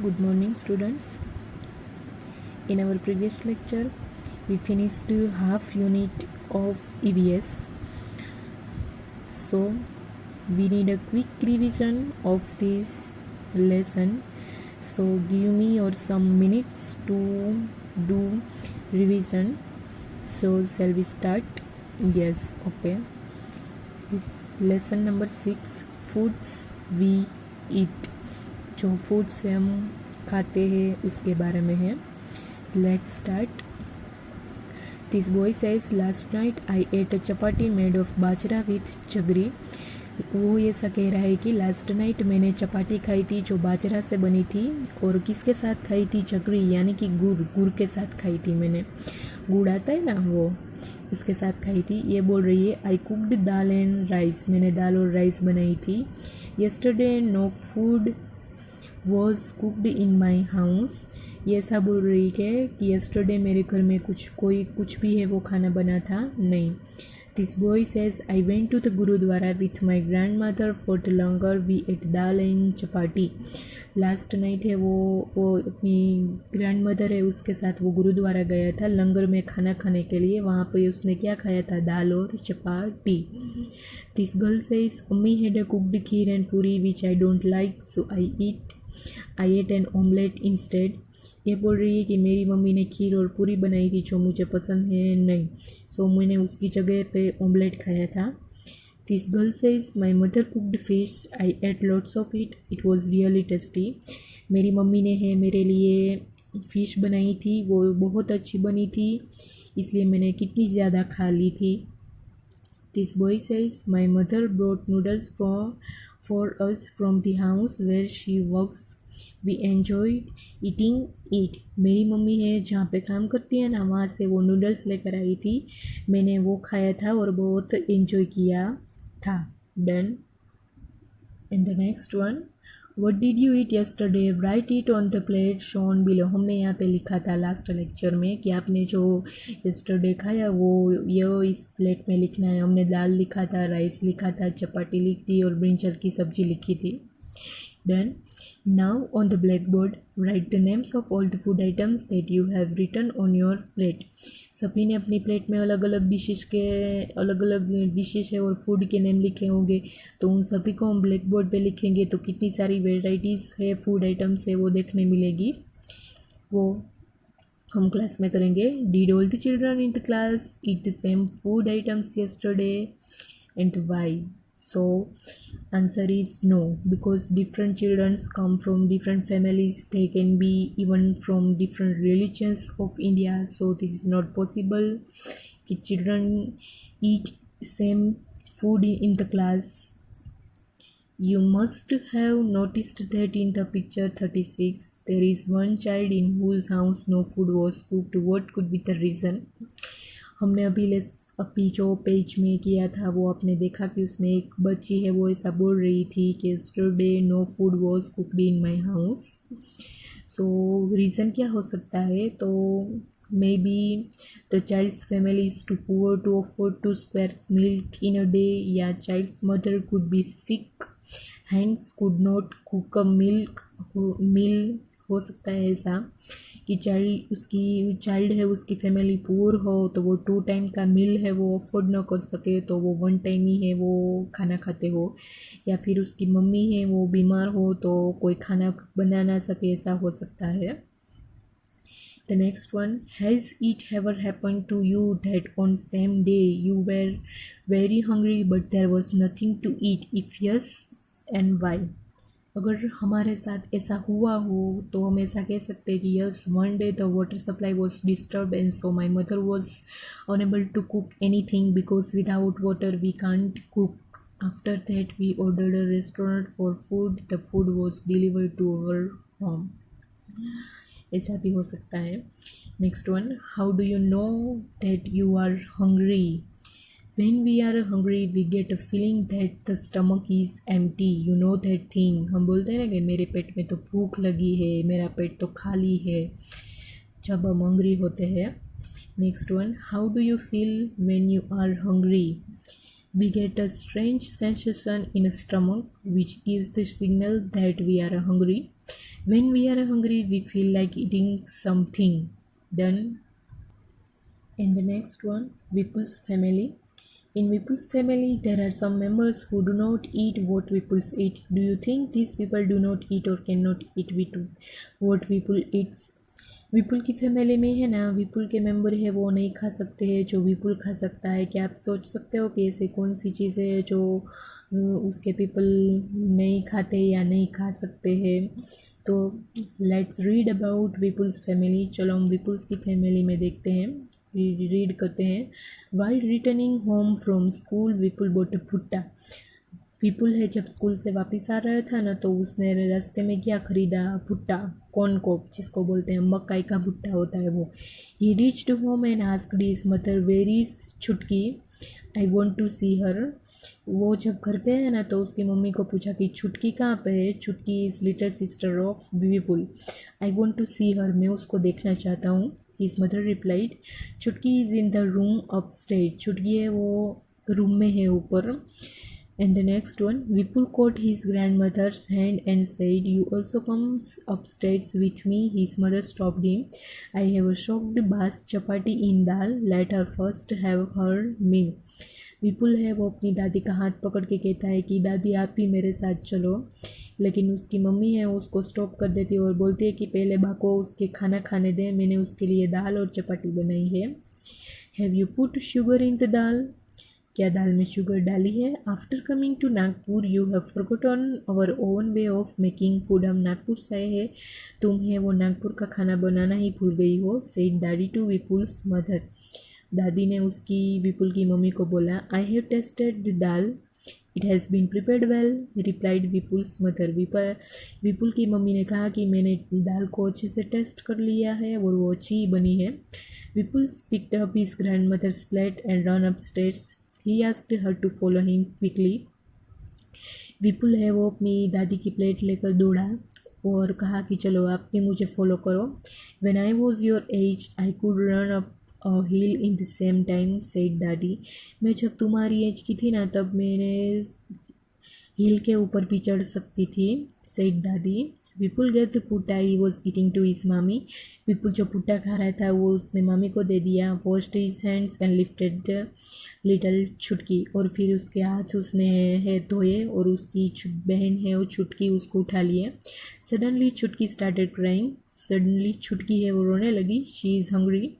Good morning, students. In our previous lecture, we finished half unit of EVS. So, we need a quick revision of this lesson. So, give me or some minutes to do revision. So, shall we start? Yes, okay. Lesson number 6, foods we eat. जो foods से हम खाते हैं उसके बारे में है. Let's start. This boy says last night I ate a chapati made of bajra with चगरी. वो ऐसा कह रहा है कि लास्ट नाइट मैंने चपाती खाई थी जो बाजरा से बनी थी और किसके साथ खाई थी? चगरी यानी कि गुड़ के साथ खाई थी मैंने. गुड़ आता है ना, वो उसके साथ खाई थी. ये बोल रही है I cooked dal and rice. मैंने दाल और राइस बनाई थी. Yesterday no food was cooked in my house. ये ऐसा बोल रही है कि यस्टरडे मेरे घर में कुछ भी है वो खाना बना था नहीं. This boy says I went to the gurudwara with my grand mother for the langar we ate dal and chapati. Last night है वो अपनी ग्रैंड मदर है उसके साथ वो गुरुद्वारा गया था लंगर में खाना खाने के लिए. वहाँ पे उसने क्या खाया था? दाल और चपाती. This girl says Ammi had a cooked kheer and puri which I don't like so I ate an omelette instead. ये बोल रही है कि मेरी मम्मी ने खीर और पूरी बनाई थी जो मुझे पसंद है नहीं, सो मैंने उसकी जगह पे ऑमलेट खाया था. This girl says my mother cooked fish I ate lots of it was really tasty. मेरी मम्मी ने है मेरे लिए फ़िश बनाई थी, वो बहुत अच्छी बनी थी इसलिए मैंने कितनी ज़्यादा खा ली थी. This boy says my mother brought noodles for us from the house where she works. We enjoyed eating it. मेरी मम्मी है जहाँ पे काम करती है ना, वहाँ से वो नूडल्स लेकर आई थी. मैंने वो खाया था और बहुत एंजॉय किया था. Done. And the next one, What did you eat yesterday? Write it on the plate shown below. हमने यहाँ पे लिखा था लास्ट लेक्चर में कि आपने जो yesterday खाया वो ये इस प्लेट में लिखना है. हमने दाल लिखा था, राइस लिखा था, चपाती लिखी थी और ब्रिंजल की सब्जी लिखी थी. Done. Now on the blackboard, write the names of all the food items that you have written on your plate. सभी ने अपनी प्लेट में अलग अलग डिशेस है और फूड के नेम लिखे होंगे, तो उन सभी को हम ब्लैक बोर्ड पर लिखेंगे तो कितनी सारी वेराइटीज़ है फूड आइटम्स है वो देखने मिलेगी. वो हम क्लास में करेंगे. Did all the children in the class eat the same food items yesterday and why? So answer is no, because different children come from different families. They can be even from different religions of India, so this is not possible कि children eat same food in the class. You must have noticed that in the picture 36 there is one child in whose house no food was cooked. What could be the reason? हमने अभी जो page में किया था वो आपने देखा कि उसमें एक बच्ची है वो ऐसा बोल रही थी कि yesterday no food was cooked in my house. So reason क्या हो सकता है? तो maybe the child's family is too poor to afford 2 squares milk in a day, या child's mother could be sick hands could not cook a meal. हो सकता है ऐसा कि चाइल्ड है उसकी फैमिली पुअर हो तो वो 2 टाइम का मील है वो अफोर्ड ना कर सके तो वो 1 टाइम ही है वो खाना खाते हो, या फिर उसकी मम्मी है वो बीमार हो तो कोई खाना बना ना सके, ऐसा हो सकता है. The next one, has it ever happened to you that on same day you were very hungry but there was nothing to eat? If yes, and why? अगर हमारे साथ ऐसा हुआ हो तो हम ऐसा कह सकते हैं कि yes, one day the water supply was disturb and so my mother was unable to cook anything because without water we can't cook. After that we ordered a restaurant for food, the food was delivered to our home. ऐसा भी हो सकता है. Next one, how do you know that you are hungry? When we are hungry, we get a feeling that the stomach is empty. You know that thing. हम बोलते हैं ना कि मेरे पेट में तो भूख लगी है, मेरा पेट तो खाली है, जब हम हंग्री होते हैं. Next one, how do you feel when you are hungry? We get a strange sensation in a stomach which gives the signal that we are hungry. When we are hungry, we feel like eating something. Done. And the next one, Vipul's family. In Vipul's family, there are some members who do not eat what Vipuls eat. Do you think these people do not eat or cannot eat what Vipul eats? विपुल की family में है ना, विपुल के member है वो नहीं खा सकते हैं जो विपुल खा सकता है। क्या आप सोच सकते हो कि ऐसी कौन सी चीज़ है जो उसके पीपल नहीं खाते या नहीं खा सकते हैं? तो let's read about Vipul's family. चलो हम विपुल्स की फैमिली में देखते हैं, रीड करते हैं। While returning home from school Vipul boat भुट्टा। विपुल है जब स्कूल से वापस आ रहा था ना, तो उसने रास्ते में क्या खरीदा? भुट्टा, कॉर्न को जिसको बोलते हैं, मकाई का भुट्टा होता है वो। He reached home and asked his mother where is Chhutki, I want to see हर। वो जब घर पे है ना, तो उसकी मम्मी को पूछा कि छुटकी कहाँ पे है? Chhutki is little sister of Vipul, I want to see her, मैं उसको देखना चाहता हूँ। His mother replied, Chhutki is in the room upstage, Chhutki है वो रूम में है ऊपर। And the next one, Vipul caught his grandmother's hand and said, "You also come upstairs with me." His mother stopped him. "I have a soaked bas chapati in dal. Let her first have her meal." विपुल है वो अपनी दादी का हाथ पकड़ के कहता है कि दादी आप ही मेरे साथ चलो, लेकिन उसकी मम्मी है उसको स्टॉप कर देती है और बोलती है कि पहले बा को उसके खाना खाने दें, मैंने उसके लिए दाल और चपाती बनाई है। Have you put sugar in the dal? क्या दाल में शुगर डाली है? After coming to Nagpur you have forgotten our own way of making food. हम नागपुर से आए हैं, तुम्हें वो नागपुर का खाना बनाना ही भूल गई हो। Said daddy to Vipul's mother. दादी ने उसकी विपुल की मम्मी को बोला, I have tested the dal, it has been prepared well, replied Vipul's mother. Vipul की मम्मी ने कहा कि मैंने दाल को अच्छे से टेस्ट कर लिया है और वो अच्छी बनी है। Vipul's picked up his grand mother's plate and run upstairs. He asked her to follow him quickly. Vipul है वो अपनी दादी की प्लेट लेकर दौड़ा और कहा कि चलो आप भी मुझे फॉलो करो। When I was your age, I could run up a hill in the same time, said दादी। मैं जब तुम्हारी एज की थी ना, तब मैंने हिल के ऊपर भी चढ़ सकती थी, said दादी। विपुल गेव द पुट्टा he was eating to his मामी। विपुल जो पुट्टा खा रहा था वो उसने मामी को दे दिया। Washed his hands and lifted little छुटकी, और फिर उसके हाथ उसने है धोए और उसकी बहन है वो छुटकी उसको उठा लिए। सडनली छुटकी स्टार्टेड क्राइंग। सडनली छुटकी है वो रोने लगी। शी इज़ हंग्री,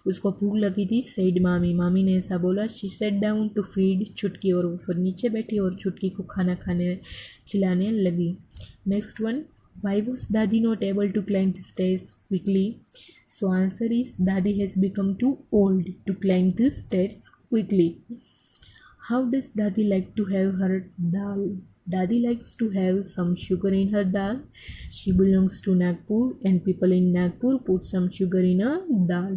उसको भूख लगी थी, सेड मामी। मामी ने ऐसा बोला। She sat down to feed Chhutki, और वो फिर नीचे बैठी और छुटकी को खाना खिलाने लगी। Next one, why was Dadi not able to climb the stairs quickly? So answer is Dadi has become too old to climb the stairs quickly. How does Dadi like to have her dal? Dadi likes to have some sugar in her dal. She belongs to Nagpur and people in Nagpur put some sugar in a dal.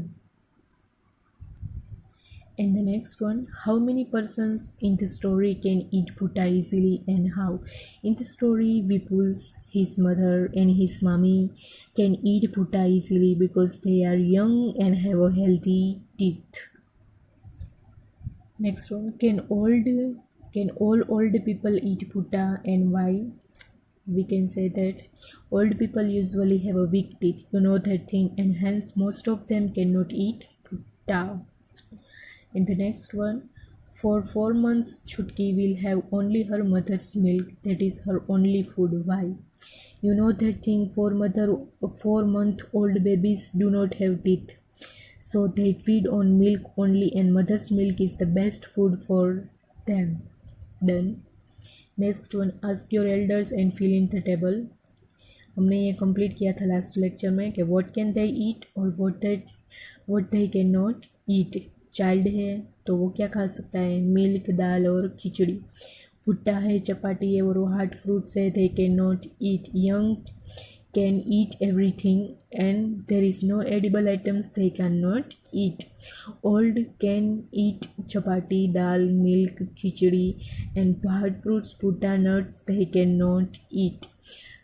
And the next one, how many persons in the story can eat bhutta easily and how? In the story, Vipul's, his mother and his mommy can eat bhutta easily because they are young and have a healthy teeth. Next one, can all old people eat bhutta and why? We can say that old people usually have a weak teeth, you know that thing, and hence most of them cannot eat bhutta. In the next one, for 4 months Chutki will have only her mother's milk, that is her only food. Why? You know that thing, 4-month-old babies do not have teeth, so they feed on milk only, and mother's milk is the best food for them. Done. Next one, ask your elders and fill in the table. हमने ये complete किया था last lecture में कि what can they eat और what they cannot eat. Child है तो वो क्या खा सकता है? मिल्क, दाल और खिचड़ी। भुट्टा है, चपाटी है और वो हार्ड फ्रूट्स है, they can not eat. Young can eat everything and there is no edible items they can not eat. Old can eat chapati, dal, milk, khichdi, and hard fruits, bhutta, nuts they can not eat.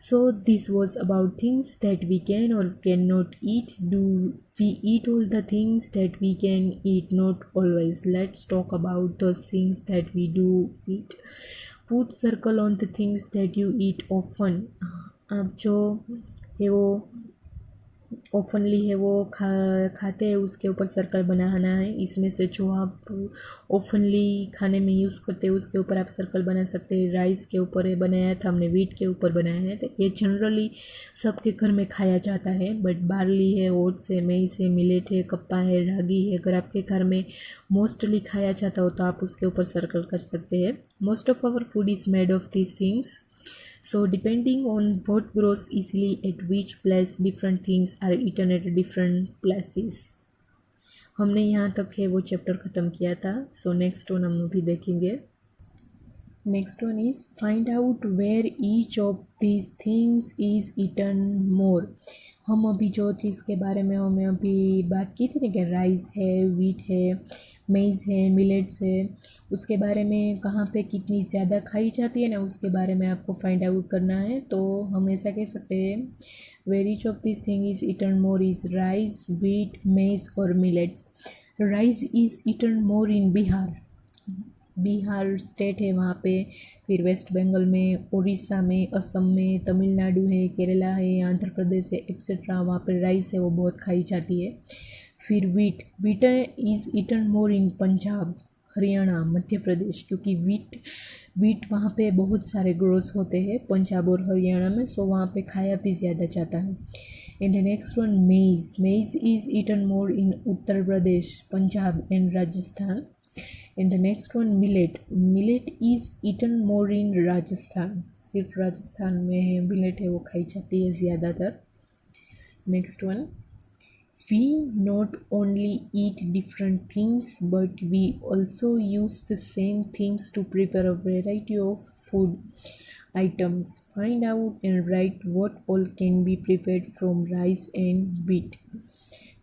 So this was about things that we can or cannot eat. Do we eat all the things that we can eat? Not always. Let's talk about those things that we do eat. Put circle on the things that you eat often. आप जो है वो openly है वो खाते हैं उसके ऊपर सर्कल बनाना है। इसमें से जो आप ओपनली खाने में यूज़ करते हैं उसके ऊपर आप सर्कल बना सकते हैं। राइस के ऊपर है बनाया था हमने, वीट के ऊपर बनाया है। तो ये जनरली सबके घर में खाया जाता है। बट बार्ली है, ओट्स है, मेइस है, मिलेट है, कप्पा है, रागी है, अगर आपके घर में मोस्टली खाया जाता हो तो आप उसके ऊपर सर्कल कर सकते हैं। Most of our food is made of these things, so depending on what grows easily at which place, different things are eaten at different places। हमने यहाँ तक है वो चैप्टर ख़त्म किया था। सो नेक्स्ट वन हम भी देखेंगे। Next one is find out where each of these things is eaten more. हम अभी जो चीज़ के बारे में हमें अभी बात की थी ना कि राइस है, वीट है, मेज़ है, मिलेट्स है, उसके बारे में कहाँ पे कितनी ज़्यादा खाई जाती है ना उसके बारे में आपको फाइंड आउट करना है। तो हम ऐसा कह सकते हैं where each of this thing is eaten more is rice, wheat, maize और millets. Rice is eaten more in Bihar, Bihar state है वहाँ पे, फिर वेस्ट बंगाल में, उड़ीसा में, असम में, तमिलनाडु है, केरला है, आंध्र प्रदेश है, एक्सेट्रा, वहाँ पर राइस है वो बहुत खाई जाती है। फिर wheat, wheat is eaten more इन पंजाब, हरियाणा, मध्य प्रदेश, क्योंकि वीट वहाँ पे बहुत सारे ग्रोस होते हैं पंजाब और हरियाणा में, सो वहाँ पे खाया भी ज़्यादा जाता है। And the next one maize, maize is eaten more in Uttar Pradesh, Punjab and Rajasthan. And the next one millet, millet is eaten more in Rajasthan, सिर्फ राजस्थान में है मिलेट है वो खाई जाती है ज़्यादातर। Next one we not only eat different things but we also use the same things to prepare a variety of food items। Find out and write what all can be prepared from rice and wheat।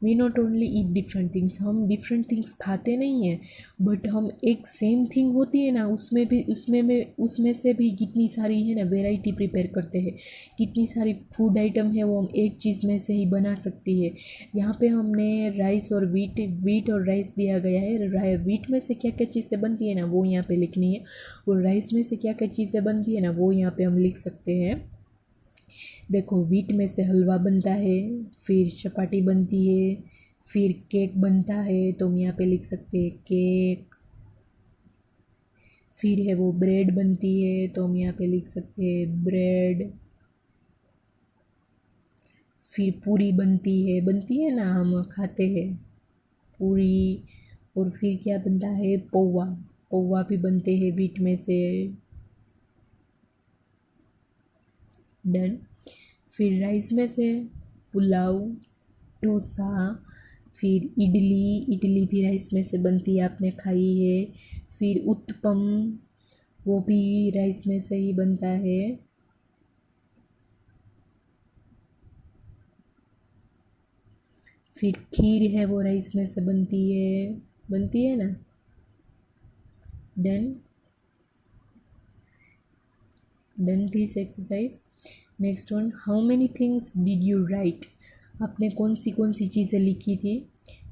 We not only eat different things, हम different things खाते नहीं हैं but हम एक same thing होती है ना उसमें से भी कितनी सारी है ना वेराइटी प्रिपेयर करते हैं, कितनी सारी फूड आइटम है वो हम एक चीज़ में से ही बना सकती है। यहाँ पे हमने राइस और वीट और राइस दिया गया है। वीट में से क्या क्या चीज़ें बनती है ना वो यहाँ पे लिखनी है, और राइस में से क्या क्या चीज़ें बनती है ना वो यहाँ पे हम लिख सकते हैं। देखो वीट में से हलवा बनता है, फिर चपाती बनती है, फिर केक बनता है तो हम यहाँ पे लिख सकते हैं केक। फिर है वो ब्रेड बनती है तो हम यहाँ पे लिख सकते हैं ब्रेड। फिर पूरी बनती है ना, हम खाते हैं पूरी। और फिर क्या बनता है पोहा, पोहा भी बनते हैं वीट में से। डन। फिर राइस में से पुलाव, डोसा, फिर इडली, इडली भी राइस में से बनती है, आपने खाई है। फिर उत्पम, वो भी राइस में से ही बनता है। फिर खीर है वो राइस में से बनती है ना। Done, done this exercise. Next one, how many things did you write, आपने कौन सी चीज़ें लिखी थी।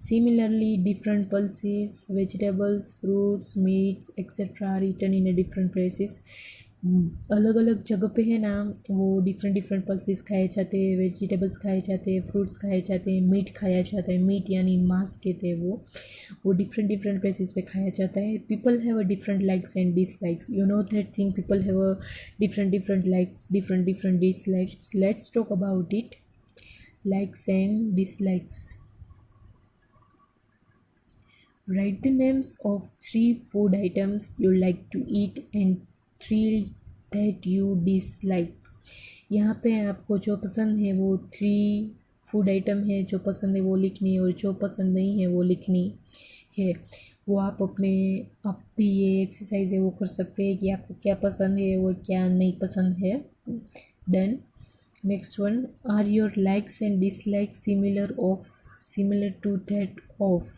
Similarly different pulses, vegetables, fruits, meats etcetera are eaten in a different places. अलग अलग जगह पे है ना वो डिफरेंट पल्सेस खाए जाते हैं, वेजिटेबल्स खाए जाते हैं, फ्रूट्स खाए जाते हैं, मीट खाया जाता है, मीट यानी मांस कहते हैं वो डिफरेंट प्लेसेस पे खाया जाता है। People have a different likes and dislikes, you know that thing, people have a different likes, different dislikes. Let's talk about it, likes and dislikes. Write the names of 3 food items you like to eat and 3 that you dislike। यहाँ पे आपको जो पसंद है वो 3 food item है जो पसंद है वो लिखनी है, और जो पसंद नहीं है वो लिखनी है। वो आप भी ये एक्सरसाइज है वो कर सकते हैं कि आपको क्या पसंद है और क्या नहीं पसंद है। Done. Next one, are your likes and dislike similar to that of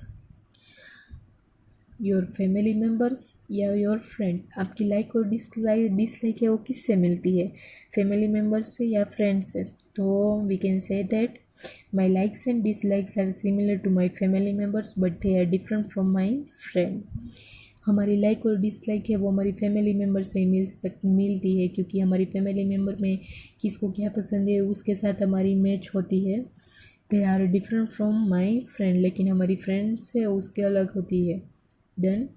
your family members या योर फ्रेंड्स। आपकी लाइक और डिसलाइक है वो किससे मिलती है, फैमिली मेम्बर्स से या फ्रेंड्स से। तो we can say that my likes and dislikes are similar to my family members but they are different from my friend. हमारी लाइक और डिसलाइक है वो हमारी फैमिली मेम्बर से ही मिलती है, क्योंकि हमारी फैमिली मेम्बर में किसको क्या पसंद है उसके साथ हमारी मैच होती है। They are different from my friend, लेकिन हमारी फ्रेंड्स है उसके अलग होती है। Done.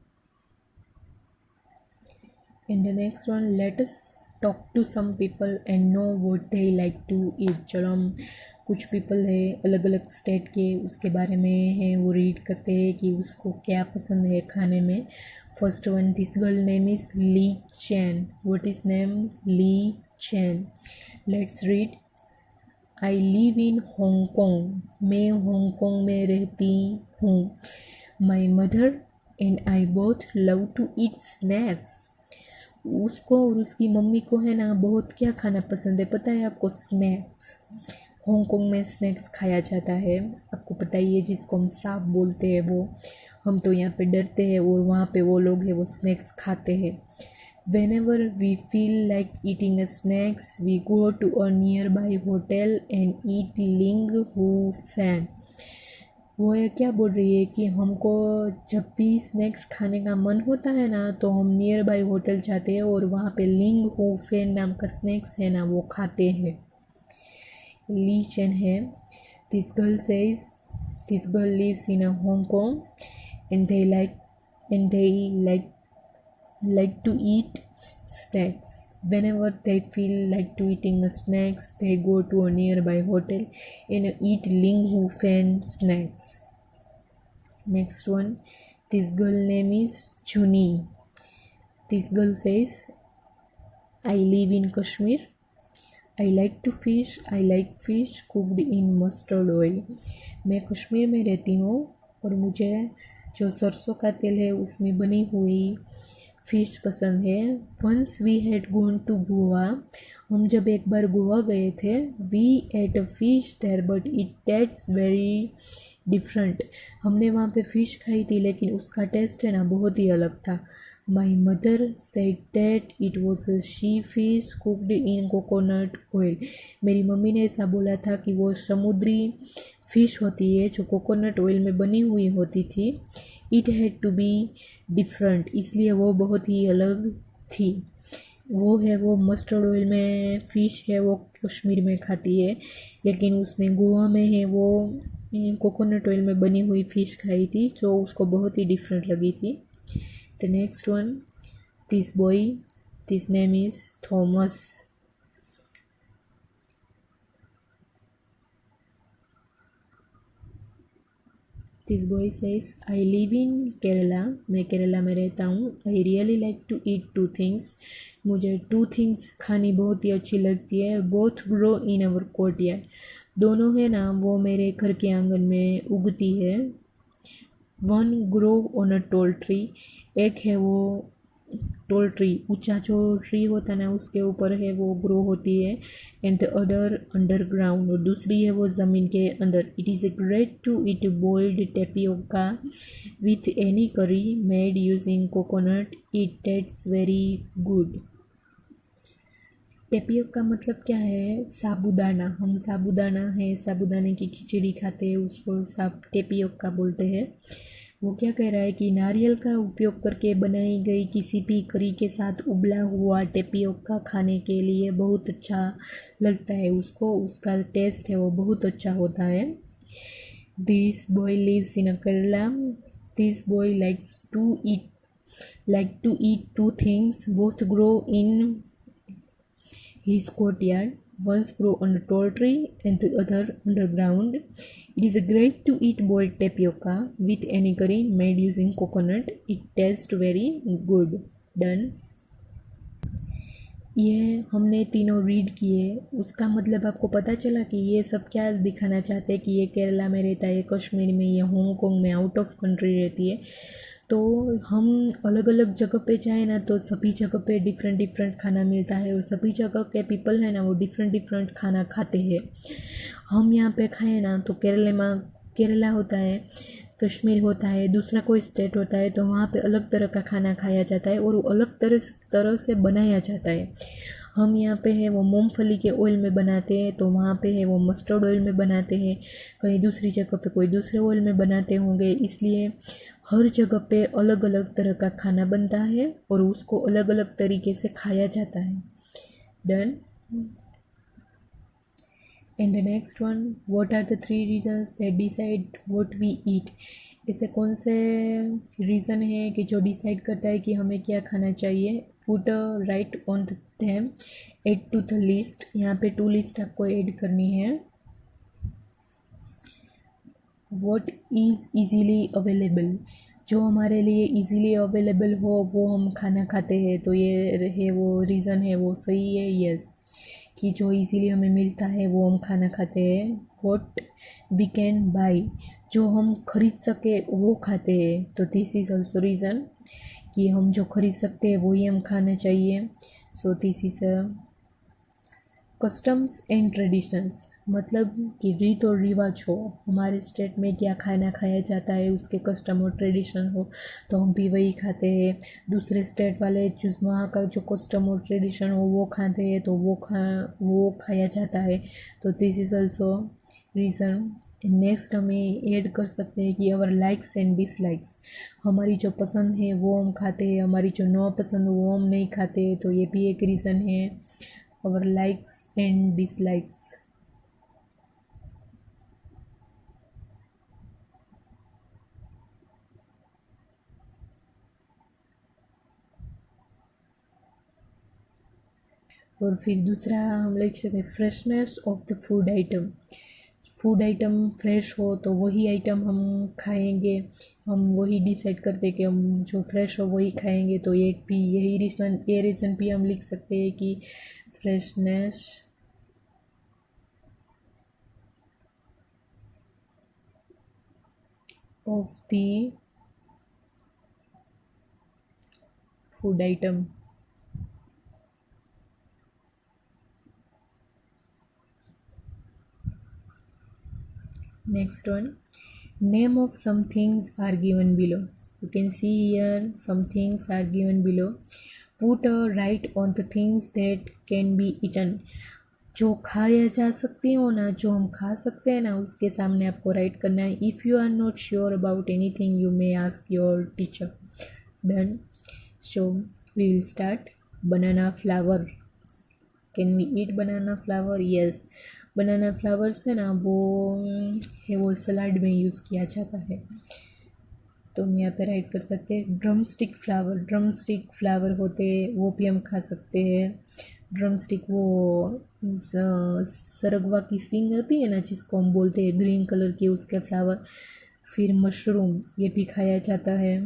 In the next one, let us talk to some people and know what they like to eat. चलो हम कुछ पीपल है अलग अलग स्टेट के, उसके बारे में है वो रीड करते हैं कि उसको क्या पसंद है खाने में। First one, this girl name is Li Chan. What is name? Li Chan. Let's read. I live in Hong Kong. मैं हांगकांग में रहती हूँ। My mother and I both love to eat snacks. उसको और उसकी मम्मी को है ना बहुत क्या खाना पसंद है पता है आपको? स्नैक्स। हांगकांग में स्नैक्स खाया जाता है, आपको पता ही है, जिसको हम सांप बोलते हैं वो। हम तो यहाँ पे डरते हैं और वहाँ पे वो लोग हैं वो स्नैक्स खाते हैं। Whenever we feel like eating a snacks, we go to a nearby hotel and eat ling hu fan. वो ये क्या बोल रही है कि हमको जब भी स्नैक्स खाने का मन होता है ना तो हम नियर बाई होटल जाते हैं और वहाँ पे लिंग हो फेन नाम का स्नैक्स है ना वो खाते हैं। ली चेन है। This girl says this girl lives in Hong Kong and they like to eat snacks. Whenever they feel like to eating a snacks, they go to a nearby hotel and eat ling hu fan snacks. Next one, this girl name is Juni. This girl says, I live in Kashmir. I like to fish. I like fish cooked in mustard oil. मैं कश्मीर में रहती हूँ और मुझे जो सरसों का तेल है उसमें बनी हुई फ़िश पसंद है। Once we had gone to Goa. हम जब एक बार गोवा गए थे। We ate a fish there but it tastes very different. हमने वहाँ पे फ़िश खाई थी लेकिन उसका टेस्ट है ना बहुत ही अलग था। My mother said that it was a she fish cooked in coconut oil. मेरी मम्मी ने ऐसा बोला था कि वो समुद्री फ़िश होती है जो कोकोनट ऑयल में बनी हुई होती थी। It had to be different, इसलिए वो बहुत ही अलग थी। वो है वो मस्टर्ड ऑयल में फ़िश है वो कश्मीर में खाती है, लेकिन उसने गोवा में है वो कोकोनट ऑयल में बनी हुई फ़िश खाई थी जो उसको बहुत ही डिफरेंट लगी थी। The next one, this boy, this name is Thomas. This boy says, I live in Kerala. मैं केरला में रहता हूँ। I really like to eat two things. मुझे टू थिंग्स खानी बहुत ही अच्छी लगती है। Both grow in our courtyard. दोनों है ना वो मेरे घर के आंगन में उगती है। One grow on a tall tree. एक है वो टॉल ट्री, ऊंचा जो ट्री होता है ना उसके ऊपर है वो ग्रो होती है। एंड द अदर अंडरग्राउंड, और दूसरी है वो ज़मीन के अंदर। It is a great to eat boiled tapioca with any curry made using coconut. It tastes very good. Tapioca मतलब क्या है? साबूदाना। हम साबूदाना है, साबूदाने की खिचड़ी खाते हैं उसको टेपियोका बोलते हैं। वो क्या कह रहा है कि नारियल का उपयोग करके बनाई गई किसी भी करी के साथ उबला हुआ टेपियोका खाने के लिए बहुत अच्छा लगता है उसको, उसका टेस्ट है वो बहुत अच्छा होता है। This boy lives in Kerala. This boy likes to eat two things both grow in his courtyard. One's grow on a tall tree and the other underground. It is great to eat boiled tapioca with any curry made using coconut. It tastes very good. Done. ये हमने तीनों read किए। उसका मतलब आपको पता चला कि ये सब क्या दिखाना चाहते हैं कि ये केरला में रहता है, कश्मीर में, ये हांगकांग में, आउट ऑफ कंट्री रहती है। तो हम अलग अलग जगह पे जाए ना तो सभी जगह पे डिफरेंट डिफरेंट खाना मिलता है और सभी जगह के पीपल है ना वो डिफरेंट डिफरेंट खाना खाते हैं। हम यहाँ पे खाए ना तो केरला होता है, कश्मीर होता है, दूसरा कोई स्टेट होता है तो वहाँ पे अलग तरह का खाना खाया जाता है और वो अलग तरह से बनाया जाता है। हम यहाँ पे है वो मूंगफली के ऑयल में बनाते हैं, तो वहाँ पे है वो मस्टर्ड ऑयल में बनाते हैं, कहीं दूसरी जगह पे कोई दूसरे ऑयल में बनाते होंगे। इसलिए हर जगह पे अलग अलग तरह का खाना बनता है और उसको अलग अलग तरीके से खाया जाता है। Done. And the next one, what are the 3 reasons that decide what we eat. ऐसे कौन से रीज़न है कि जो डिसाइड करता है कि हमें क्या खाना चाहिए। Put right on them, add to the list. यहाँ पे 2 लिस्ट आपको ऐड करनी है। व्हाट इज़ इजीली अवेलेबल, जो हमारे लिए इजीली अवेलेबल हो वो हम खाना खाते हैं, तो ये है वो रीज़न है वो सही है। यस, कि जो इजीली हमें मिलता है वो हम खाना खाते हैं। व्हाट वी कैन बाई, जो हम खरीद सके वो खाते हैं, तो दिस इज़ ऑल्सो रीज़न कि हम जो खरीद सकते हैं वही हम खाना चाहिए। So this is customs and traditions, मतलब कि रीत और रिवाज हो, हमारे स्टेट में क्या खाना खाया जाता है उसके कस्टम और ट्रेडिशन हो तो हम भी वही खाते हैं। दूसरे स्टेट वाले जिस वहाँ का जो कस्टम और ट्रेडिशन हो वो खाते हैं तो वो खाया जाता है, तो this is also reason. Next हमें ऐड कर सकते हैं कि अवर लाइक्स एंड डिसलाइक्स, हमारी जो पसंद है वो हम खाते हैं, हमारी जो नापसंद हो वो हम नहीं खाते, तो ये भी एक रीज़न है। अवर लाइक्स एंड डिसलाइक्स। और फिर दूसरा हम लिख सकते हैं freshness of the food item, food item fresh हो तो वही आइटम हम खाएंगे, हम वही डिसाइड करते हैं कि हम जो फ्रेश हो वही खाएंगे, तो एक भी यही रीज़न, ये रीज़न भी हम लिख सकते हैं कि freshness of the food item. Next one, name of some things are given below. You can see here some things are given below. Put a right on the things that can be eaten. जो खाया जा सकती हो ना, जो हम खा सकते हैं ना, उसके सामने आपको राइट करना है। If you are not sure about anything you may ask your teacher. Done. So we will start. Banana flower, can we eat banana flower? Yes, banana flowers है ना वो है वो सलाड में यूज़ किया जाता है, तो हम यहाँ पे राइट कर सकते हैं। Drum stick flower, drum stick flower होते हैं वो भी हम खा सकते हैं। ड्रम स्टिक वो सरगवा की सींग होती है ना जिसको हम बोलते हैं ग्रीन कलर की, उसके फ्लावर। फिर मशरूम, ये भी खाया जाता है।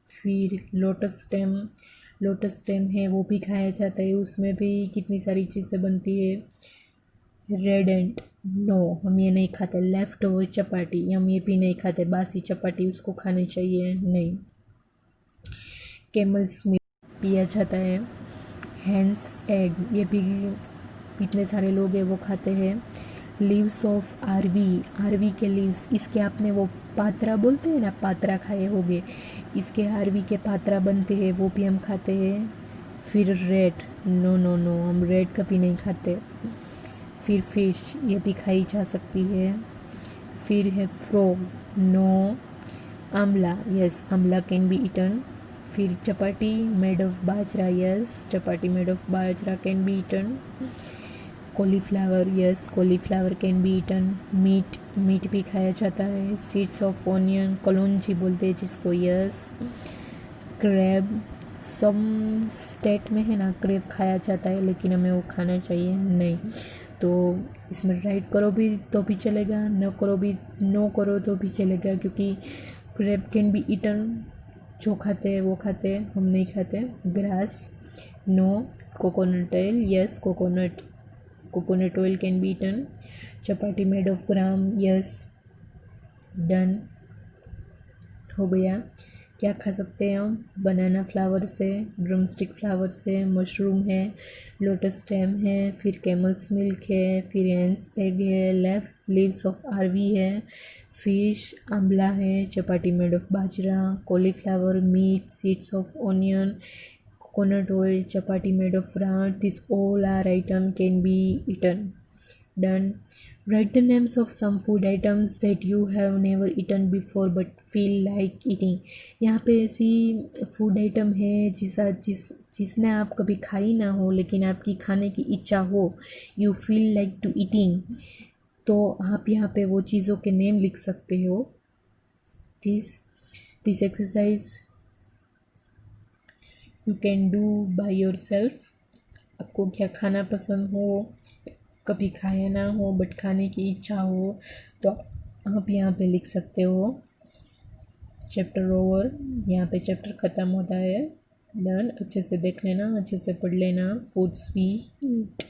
फिर लोटस स्टेम, लोटस स्टेम है वो भी खाया जाता है, उसमें भी कितनी सारी चीज़ें बनती है। रेड एंड, नो हम ये नहीं खाते। लेफ्ट ओवर चपाटी, हम ये भी नहीं खाते, बासी चपाटी उसको खानी चाहिए नहीं। कैमल्स मिल्क पिया जाता है। हैंस एग, ये भी कितने सारे लोग हैं वो खाते हैं। लीव्स ऑफ आरवी, आरवी के लीव्स, इसके आपने वो पात्रा बोलते हैं ना, पात्रा खाए होंगे, इसके आरवी के पात्रा बनते हैं वो भी हम खाते हैं। फिर रेड, नो नो नो हम रेड कभी नहीं खाते। फिर फिश, ये भी खाई जा सकती है। फिर है frog, no. Amla, yes amla can be eaten. फिर chapati made of bajra, yes chapati made of bajra can be eaten. Cauliflower, yes cauliflower can be eaten. Meat, meat भी खाया जाता है। सीड्स ऑफ ऑनियन, कलौंजी बोलते हैं जिसको, यस। क्रैब, सम स्टेट में है ना क्रेब खाया जाता है लेकिन हमें वो खाना चाहिए नहीं, तो इसमें राइट करो भी तो भी चलेगा, नो करो भी, नो करो तो भी चलेगा, क्योंकि क्रेब कैन बी ईटन, जो खाते हैं वो खाते हैं, हम नहीं खाते। Grass, no. Coconut oil, yes coconut, coconut oil can be eaten. Chapati made of gram, yes. Done हो गया। क्या खा सकते हैं हम? बनाना फ्लावर से, ड्रम स्टिक फ्लावर से, मशरूम है, लोटस स्टेम है, फिर कैमल्स मिल्क है, फिर हैंस एग है, लेफ्ट लीव्स ऑफ आरवी है, फिश, आंवला है, chapati made of bajra, cauliflower, meat, seeds of onion, coconut oil, chapati made of flour. These all are item can be eaten. Done. Write the names of some food items that you have never eaten before but feel like eating. यहाँ पे ऐसी food item है जिसने आप कभी खाई ना हो लेकिन आपकी खाने की इच्छा हो. You feel like to eating. तो आप यहाँ पे वो चीज़ों के नेम लिख सकते हो. This exercise you can do by your self. आपको क्या खाना पसंद हो, कभी खाया ना हो बट खाने की इच्छा हो, तो आप यहाँ पे लिख सकते हो. Chapter over. यहाँ पे चैप्टर ख़त्म होता है. डन. अच्छे से देख लेना, अच्छे से पढ़ लेना. Foods we eat.